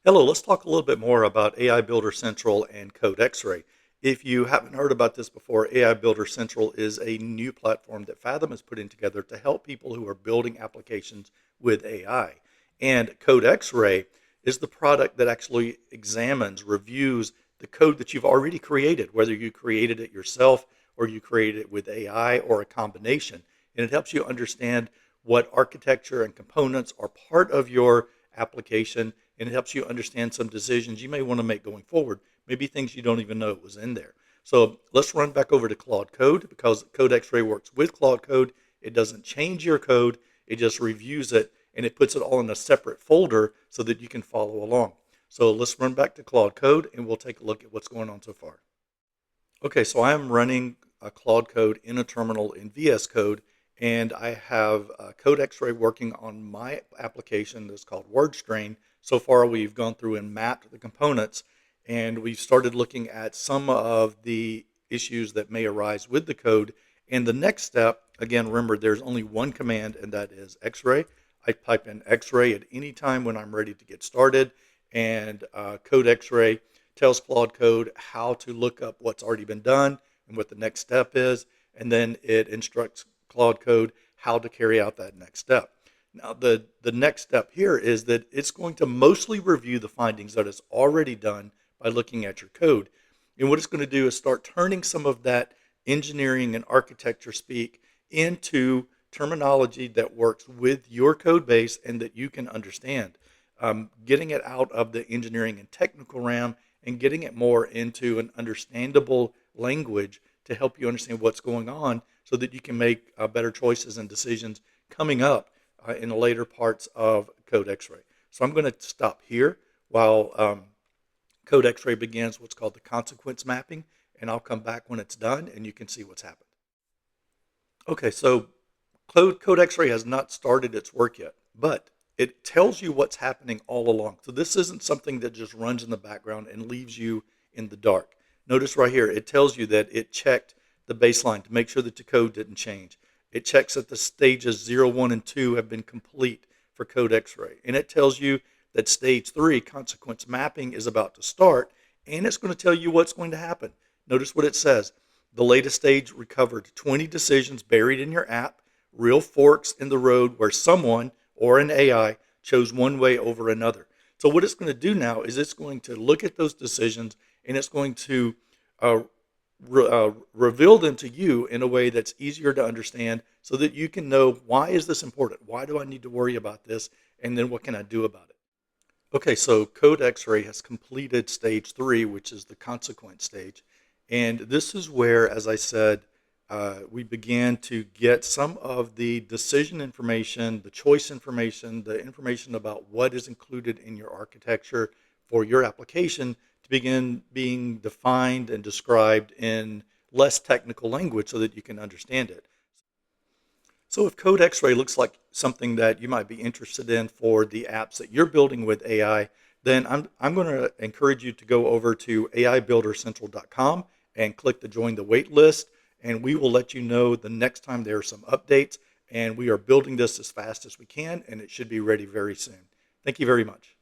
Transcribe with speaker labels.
Speaker 1: Hello, let's talk a little bit more about AI Builder Central and Code X-ray. If you haven't heard about this before, AI Builder Central is a new platform that Fathom is putting together to help people who are building applications with AI. And Code X-ray is the product that actually examines, reviews the code that you've already created, whether you created it yourself or you created it with AI or a combination. And it helps you understand what architecture and components are part of your application, and it helps you understand some decisions you may want to make going forward, maybe things you don't even know it was in there. So let's run back over to Claude Code because Code X-ray works with Claude Code. It doesn't change your code, it just reviews it and it puts it all in a separate folder so that you can follow along. So let's run back to Claude Code and we'll take a look at what's going on so far. Okay, so I am running a Claude Code in a terminal in VS Code, and I have Code X-ray working on my application that's called WordStrain. So far, we've gone through and mapped the components, and we've started looking at some of the issues that may arise with the code. And the next step, again, remember, there's only one command, and that is X-ray. I type in X-ray at any time when I'm ready to get started, and Code X-ray tells Claude Code how to look up what's already been done and what the next step is, and then it instructs Claude Code how to carry out that next step. Now, the next step here is that it's going to mostly review the findings that it's already done by looking at your code. And what it's going to do is start turning some of that engineering and architecture speak into terminology that works with your code base and that you can understand. Getting it out of the engineering and technical realm and getting it more into an understandable language to help you understand what's going on so that you can make better choices and decisions coming up in the later parts of Code X-ray. So I'm going to stop here while Code X-ray begins what's called the consequence mapping, and I'll come back when it's done and you can see what's happened. Okay, so Code X-ray has not started its work yet, but it tells you what's happening all along. So this isn't something that just runs in the background and leaves you in the dark. Notice right here, it tells you that it checked the baseline to make sure that the code didn't change. It checks that the stages 0, 1, and 2 have been complete for Code X-ray. And it tells you that stage 3, consequence mapping, is about to start, and it's going to tell you what's going to happen. Notice what it says. The latest stage recovered 20 decisions buried in your app, real forks in the road where someone or an AI chose one way over another. So what it's going to do now is it's going to look at those decisions and it's going to reveal them to you in a way that's easier to understand so that you can know, why is this important? Why do I need to worry about this? And then what can I do about it? Okay, so Code X-ray has completed stage 3, which is the consequence stage. And this is where, as I said, we began to get some of the decision information, the choice information, the information about what is included in your architecture for your application to begin being defined and described in less technical language so that you can understand it. So if Code X-ray looks like something that you might be interested in for the apps that you're building with AI, then I'm going to encourage you to go over to aibuildercentral.com and click the join the wait list, and we will let you know the next time there are some updates, and we are building this as fast as we can, and it should be ready very soon. Thank you very much.